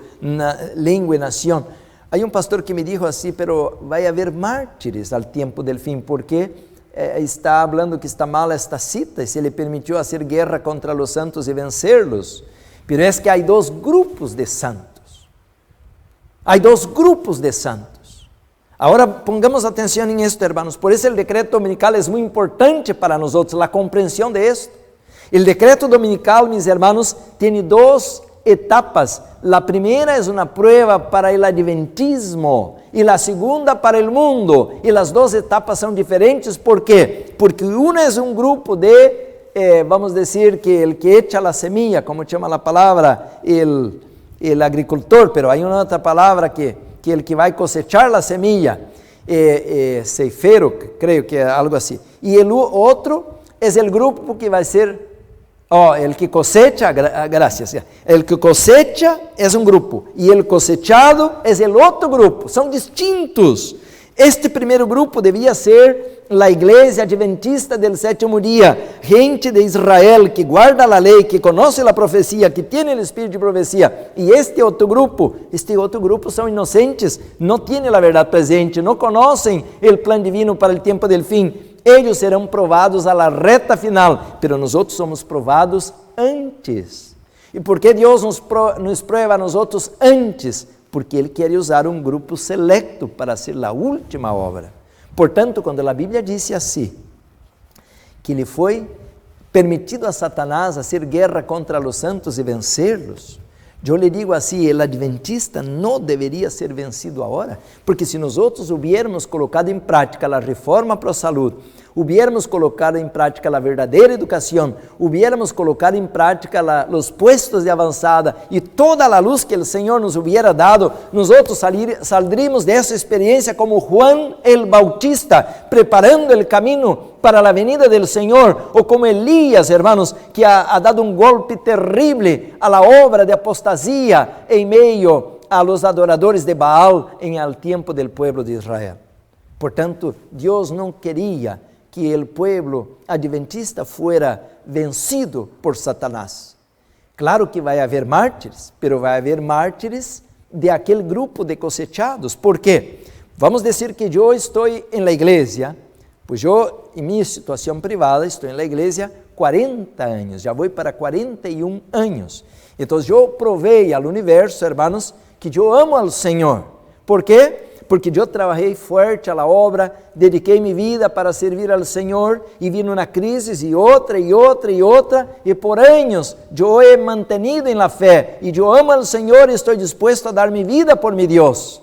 lengua y nación. Hay un pastor que me dijo así, pero va a haber mártires al tiempo del fin, porque está hablando que está mala esta cita, y se le permitió hacer guerra contra los santos y vencerlos. Pero es que hay dos grupos de santos. Hay dos grupos de santos. Ahora pongamos atención en esto, hermanos. Por eso el decreto dominical es muy importante para nosotros, la comprensión de esto. El decreto dominical, mis hermanos, tiene dos etapas. La primera es una prueba para el adventismo y la segunda para el mundo. Y las dos etapas son diferentes. ¿Por qué? Porque una es un grupo de, vamos a decir que el que echa la semilla, como llama la palabra, el agricultor, pero hay una otra palabra que el que va a cosechar la semilla, ceifero, creo que algo así. Y el otro es el grupo que va a ser, el que cosecha, gracias, el que cosecha es un grupo, y el cosechado es el otro grupo, son distintos. Este primeiro grupo devia ser a igreja adventista del sétimo dia, gente de Israel que guarda a lei, que conhece a profecia, que tem o espírito de profecia. E este outro grupo são inocentes, não têm a verdade presente, não conhecem o plano divino para o tempo del fim. Eles serão provados a la reta final, pero nós outros somos provados antes. E por que Deus nos prueba a nós outros antes? Porque Ele quer usar um grupo selecto para ser a última obra. Portanto, quando a Bíblia diz assim, que lhe foi permitido a Satanás hacer guerra contra os santos e vencê-los, eu lhe digo assim, o adventista não deveria ser vencido agora, porque se nós outros hubiéramos colocado em prática a reforma para a saúde, hubiéramos colocado em prática a verdadeira educação, hubiéramos colocado em prática os puestos de avançada e toda a luz que o Senhor nos hubiera dado, nós outros saldríamos dessa experiência como Juan el Bautista, preparando o caminho para a venida del Senhor, ou como Elías, hermanos, que ha dado um golpe terrible a la obra de apostasia em meio a los adoradores de Baal em el tiempo del pueblo de Israel. Portanto, Deus não queria que o pueblo adventista fuera vencido por Satanás. Claro que vai haver mártires, pero vai haver mártires de aquele grupo de cosechados. ¿Por quê? Vamos dizer que eu estou em la igreja, pois eu, em minha situação privada, estou em la igreja 40 anos, já vou para 41 anos. Então, eu provei ao universo, hermanos, que eu amo ao Senhor. ¿Por quê? Porque eu trabalhei forte a la obra, dediquei minha vida para servir ao Senhor e vi uma crise e outra, e por anos eu he mantenido em la fé e eu amo ao Senhor e estou disposto a dar minha vida por meu Deus.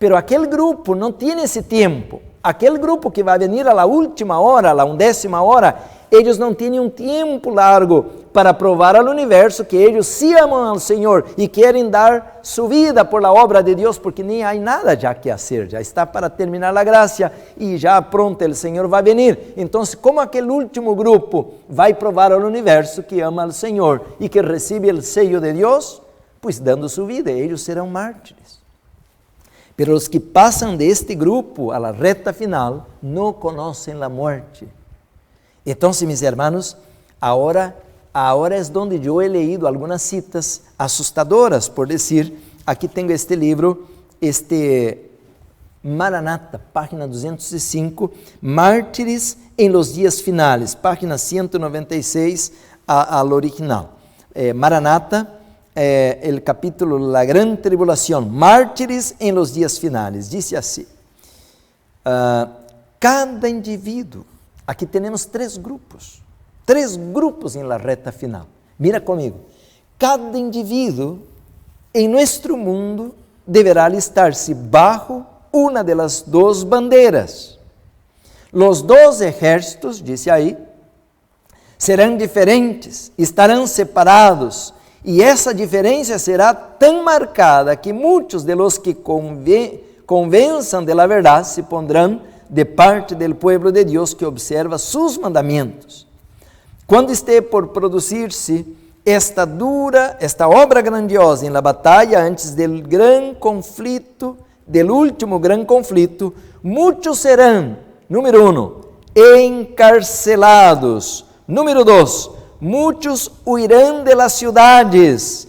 Pero aquele grupo não tem esse tempo. Aquele grupo que vai venir a la última hora, a la 11ª hora, eles não têm um tempo largo para provar ao universo que eles se amam ao Senhor e querem dar sua vida por la obra de Deus, porque nem há nada já que fazer, já está para terminar a graça e já pronto o Senhor vai venir. Então, como aquele último grupo vai provar ao universo que ama ao Senhor e que recebe o sello de Deus, pois dando sua vida, eles serão mártires. Pero os que passam deste grupo a la reta final não conhecem a morte. Então, mis hermanos, agora é onde eu he leído algumas citas assustadoras, por dizer, aqui tenho este livro, Maranata, página 205, Mártires em los dias finales, página 196 al original. Maranata, el capítulo La Gran Tribulación, Mártires en los días finales, dice así, cada indivíduo Aqui temos três grupos em la reta final. Mira comigo, cada indivíduo em nosso mundo deverá alistar-se bajo uma das duas bandeiras. Los dos ejércitos, disse aí, serão diferentes, estarão separados, e essa diferença será tão marcada que muitos de los que convençam de la verdade se pondrão de parte del pueblo de Deus que observa sus mandamentos. Quando esteja por produzir-se esta obra grandiosa em la batalha antes del último gran conflito, muitos serão, número 1, encarcelados, número 2, muitos huirão de las ciudades,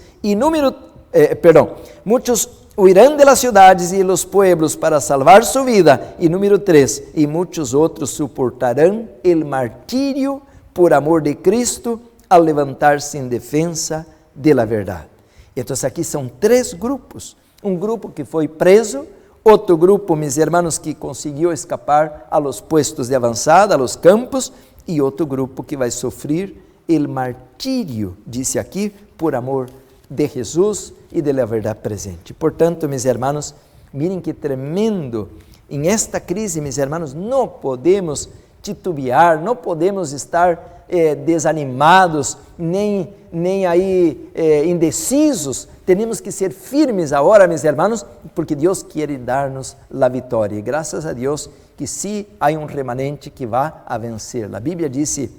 muitos huirão de las ciudades e los pueblos para salvar su vida, e número 3, e muitos outros suportarão el martírio por amor de Cristo, al levantar-se em defensa de la verdade. Então aqui são três grupos, um grupo que foi preso, outro grupo, meus irmãos, que conseguiu escapar a los puestos de avançada, a los campos, e outro grupo que vai sofrer el martírio, disse aqui, por amor de Jesus e de la verdade presente. Portanto, meus irmãos, miren que tremendo, em esta crise, meus irmãos, não podemos titubear, não podemos estar desanimados, nem aí indecisos. Temos que ser firmes agora, meus irmãos, porque Deus quer dar-nos a vitória. E graças a Deus que sim, há um remanente que vai a vencer. A Bíblia disse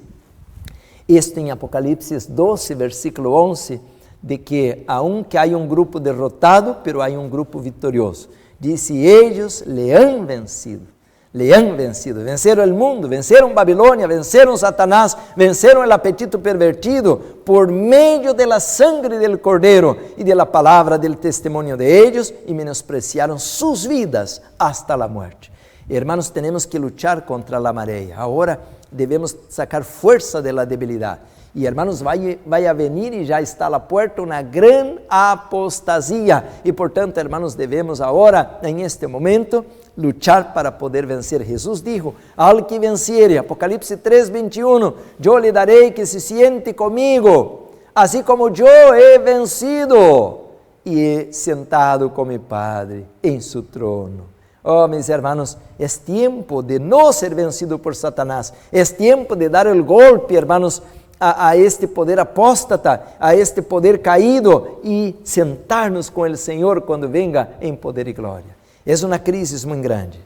isto em Apocalipse 12, versículo 11, de que aunque há um grupo derrotado, pero há um grupo vitorioso. Disse, eles le han vencido. Venceram o mundo, venceram Babilônia, venceram Satanás, venceram o apetito pervertido por meio da sangre del Cordeiro e da palavra del testemunho de ellos e menospreciaram suas vidas hasta la muerte. Hermanos, temos que lutar contra a maré. Agora devemos sacar força da debilidade. E hermanos, vai a venir e já está à porta uma grande apostasia. E portanto, hermanos, devemos agora, em este momento, lutar para poder vencer. Jesus dijo, al que venciere, Apocalipse 3:21, yo le darei que se siente comigo, assim como eu he vencido e he sentado com mi Padre em su trono. Oh, meus hermanos, é tempo de não ser vencido por Satanás, é tempo de dar o golpe, hermanos, a este poder apóstata, a este poder caído e sentar-nos com o Senhor quando venga em poder e glória. É uma crise muito grande.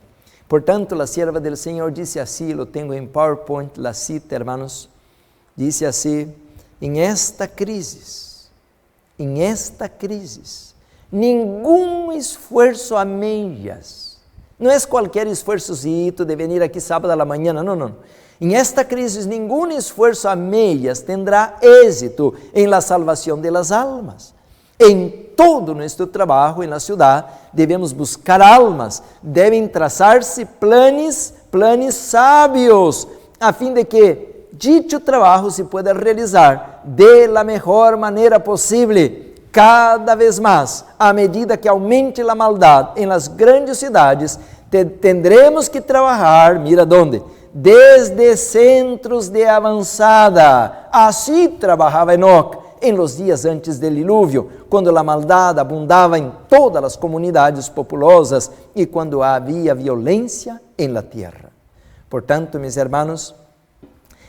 Portanto, a sierva del Senhor disse assim, lo tenho em PowerPoint, la cita, hermanos, disse assim, em esta crise, nenhum esforço a meias, não é qualquer esforçozito de vir aqui sábado à manhã, não. Em esta crise, nenhum esforço a meias tendrá êxito em la salvação de las almas. Em todo nosso trabalho na cidade, devemos buscar almas, devem traçar-se planos sábios, a fim de que dicho trabalho se pueda realizar de la mejor maneira possível, cada vez mais, à medida que aumente a maldade em las grandes cidades, tendremos que trabalhar, mira onde? Desde centros de avançada. Assim trabalhava Enoque em los dias antes del dilúvio, quando a maldade abundava em todas as comunidades populosas e quando havia violência em la tierra. Portanto, meus hermanos,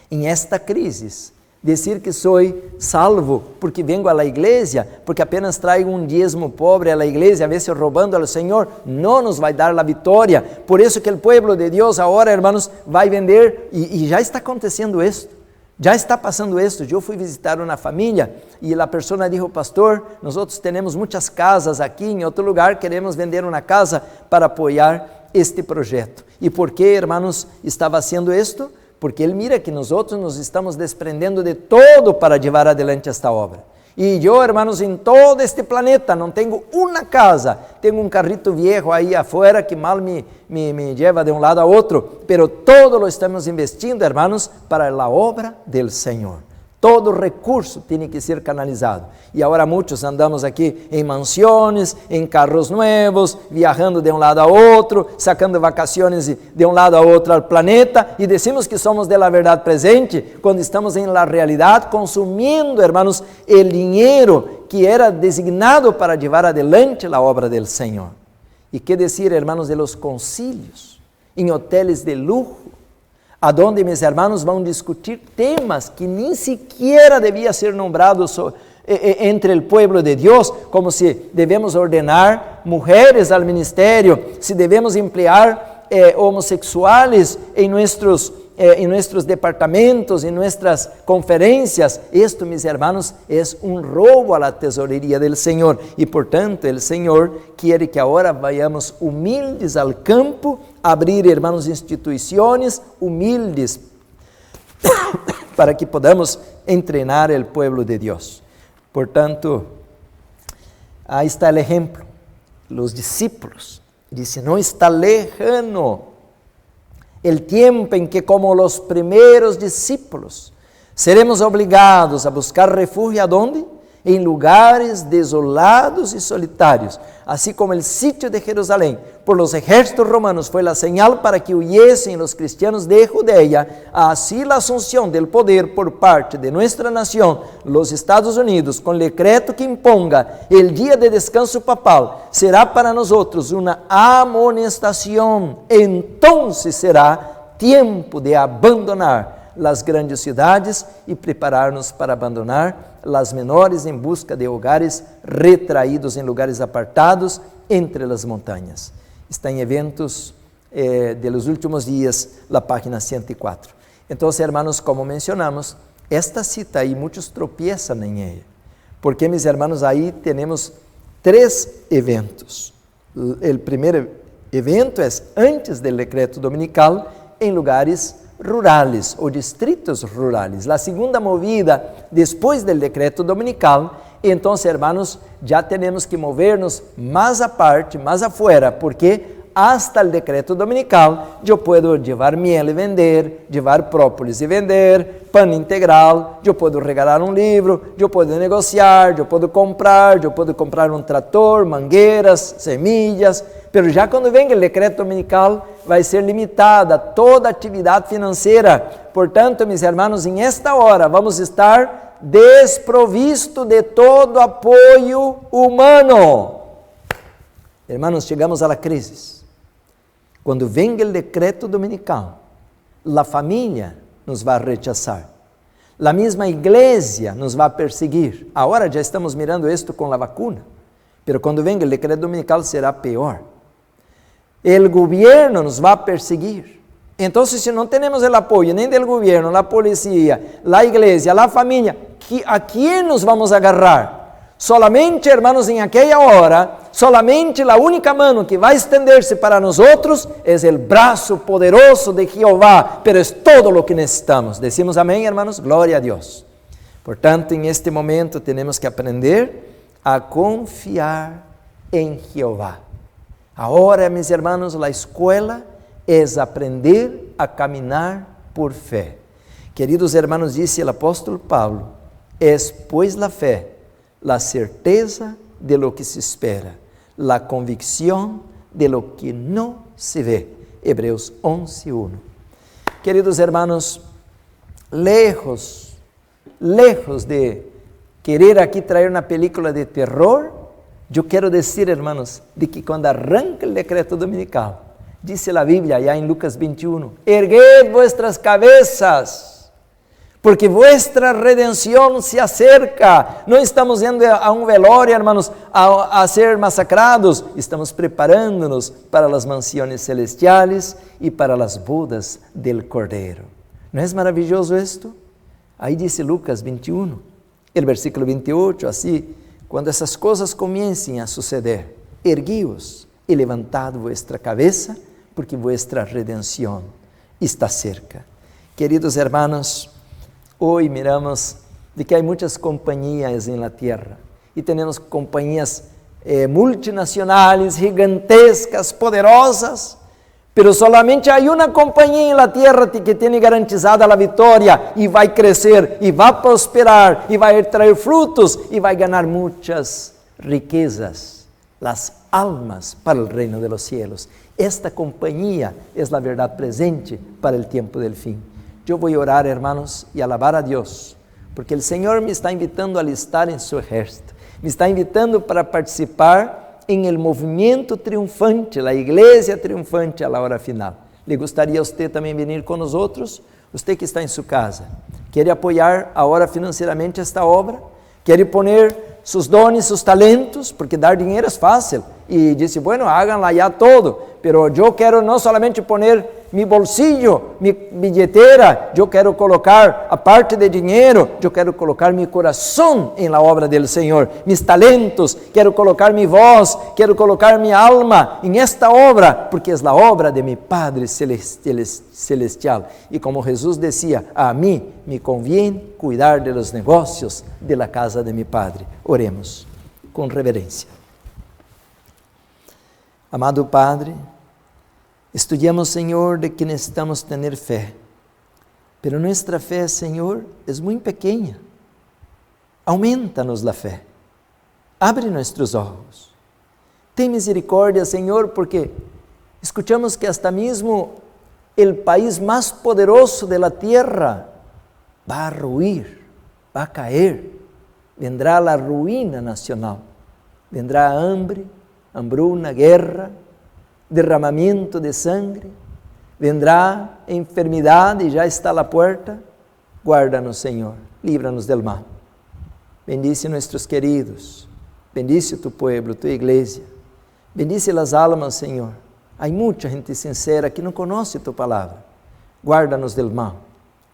em esta crise, dizer que sou salvo porque vengo à igreja, porque apenas traigo um dízimo pobre à igreja, a vezes roubando ao Senhor, não nos vai dar a vitória. Por isso que o povo de Deus agora, hermanos, vai vender, e já está acontecendo isso. Já está passando isso. Eu fui visitar uma família e a pessoa disse, pastor, nós temos muitas casas aqui em outro lugar, queremos vender uma casa para apoiar este projeto. E por que, hermanos, estava haciendo isto? Porque ele mira que nós nos estamos desprendendo de todo para levar adelante esta obra. E eu, hermanos, em todo este planeta não tenho uma casa, tenho um carrito viejo aí afuera que mal me leva de um lado a outro, pero todo lo estamos investindo, hermanos, para a obra del Senhor. Todo recurso tem que ser canalizado. E agora muitos andamos aqui em mansões, em carros novos, viajando de um lado a outro, sacando vacações de um lado a outro ao planeta, e decimos que somos de la verdade presente, quando estamos em la realidade, consumindo, hermanos, o dinheiro que era designado para levar adelante a obra do Senhor. E que dizer, hermanos, de los concílios, em hotéis de lujo, aonde meus irmãos vão discutir temas que nem sequer devia ser nombrados entre o povo de Deus, como se devemos ordenar mulheres ao ministério, se devemos emplear homossexuais em nossos departamentos, em nossas conferências. Isto, meus irmãos, é roubo à tesouraria do Senhor, e portanto o Senhor quer que agora vayamos humildes ao campo, abrir, hermanos, instituições humildes para que podamos entrenar o povo de Deus. Portanto, aí está o exemplo. Os discípulos dizem: não está lejano el tiempo en que, como los primeros discípulos, seremos obligados a buscar refugio ¿adonde? En lugares desolados y solitarios, así como el sitio de Jerusalén por los ejércitos romanos fue la señal para que huyesen los cristianos de Judea. Así la asunción del poder por parte de nuestra nación, los Estados Unidos, con decreto que imponga el día de descanso papal, será para nosotros una amonestación. Entonces será tiempo de abandonar las grandes ciudades y prepararnos para abandonar las menores en busca de hogares retraídos en lugares apartados entre las montañas. Está en Eventos de los últimos días, la página 104. Entonces, hermanos, como mencionamos, esta cita ahí muchos tropiezan en ella, porque, mis hermanos, ahí tenemos 3 eventos. El primer evento es antes del decreto dominical en lugares rurales ou distritos rurales. La segunda movida después del decreto dominical. Entonces, hermanos, ya tenemos que movernos más aparte, más afuera, porque hasta el decreto dominical yo puedo llevar miel y vender, llevar própolis y vender, pan integral, yo puedo regalar un libro, yo puedo negociar, yo puedo comprar un tractor, mangueiras, semillas. Pero já quando vem o decreto dominical, vai ser limitada toda atividade financeira. Portanto, meus irmãos, em esta hora vamos estar desprovisto de todo apoio humano. Irmãos, chegamos à crise. Quando vem o decreto dominical, a família nos vai rechazar. A mesma igreja nos vai perseguir. Agora já estamos mirando isto com a vacuna. Pero quando vem o decreto dominical será pior. El gobierno nos va a perseguir. Entonces, si no tenemos el apoyo ni del gobierno, la policía, la iglesia, la familia, ¿a quién nos vamos a agarrar? Solamente, hermanos, en aquella hora, solamente la única mano que va a extenderse para nosotros es el brazo poderoso de Jehová, pero es todo lo que necesitamos. Decimos amén, hermanos, gloria a Dios. Por tanto, en este momento tenemos que aprender a confiar en Jehová. Ahora, mis hermanos, la escuela es aprender a caminar por fe. Queridos hermanos, dice el apóstol Pablo, es pues la fe, la certeza de lo que se espera, la convicción de lo que no se ve. Hebreos 11:1. Queridos hermanos, lejos de querer aqui trazer uma película de terror, eu quero dizer, hermanos, de que quando arranca o decreto dominical, diz a Bíblia, já em Lucas 21, ergued vuestras cabezas, porque vuestra redenção se acerca. Não estamos indo a um velório, hermanos, a ser massacrados, estamos preparando-nos para as mansões celestiais e para as bodas del Cordeiro. Não é maravilhoso isto? Aí diz Lucas 21, o versículo 28, assim, quando essas coisas comecem a suceder, erguíos e levantad vuestra cabeça, porque vuestra redenção está cerca. Queridos hermanos, hoje miramos de que há muitas companhias em la tierra, e temos companhias multinacionais, gigantescas, poderosas, Pero solamente hay una compañía en la tierra que tiene garantizada la victoria y va a crecer y va a prosperar y va a traer frutos y va a ganar muchas riquezas, las almas para el reino de los cielos. Esta compañía es la verdad presente para el tiempo del fin. Yo voy a orar, hermanos, y alabar a Dios, porque el Señor me está invitando a alistar en su ejército, me está invitando para participar en el movimiento triunfante, la iglesia triunfante a la hora final. ¿Le gustaría a usted también venir con nosotros? Usted que está en su casa, ¿quiere apoyar ahora financieramente esta obra? ¿Quiere poner sus dones, sus talentos? Porque dar dinero es fácil. Y dice, bueno, háganla ya todo. Pero yo quiero no solamente poner mi bolsillo, mi billetera, yo quiero colocar, aparte de dinero, yo quiero colocar mi corazón en la obra del Señor, mis talentos, quiero colocar mi voz, quiero colocar mi alma en esta obra, porque es la obra de mi Padre Celestial. Y como Jesús decía, a mí me conviene cuidar de los negocios de la casa de mi Padre. Oremos con reverencia. Amado Padre, estudiamos, Señor, de que necesitamos tener fe, pero nuestra fe, Señor, es muy pequeña. Aumenta-nos la fe, abre nuestros ojos. Ten misericordia, Señor, porque escuchamos que hasta mismo el país más poderoso de la tierra va a ruir, va a caer. Vendrá la ruina nacional, vendrá hambre, hambruna, guerra, derramamiento de sangre, vendrá enfermidad y ya está a la puerta. Guárdanos, Señor, líbranos del mal. Bendice nuestros queridos, bendice tu pueblo, tu iglesia, bendice las almas, Señor. Hay mucha gente sincera que no conoce tu palabra. Guárdanos del mal.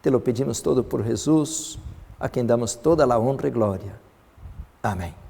Te lo pedimos todo por Jesús, a quien damos toda la honra y gloria. Amén.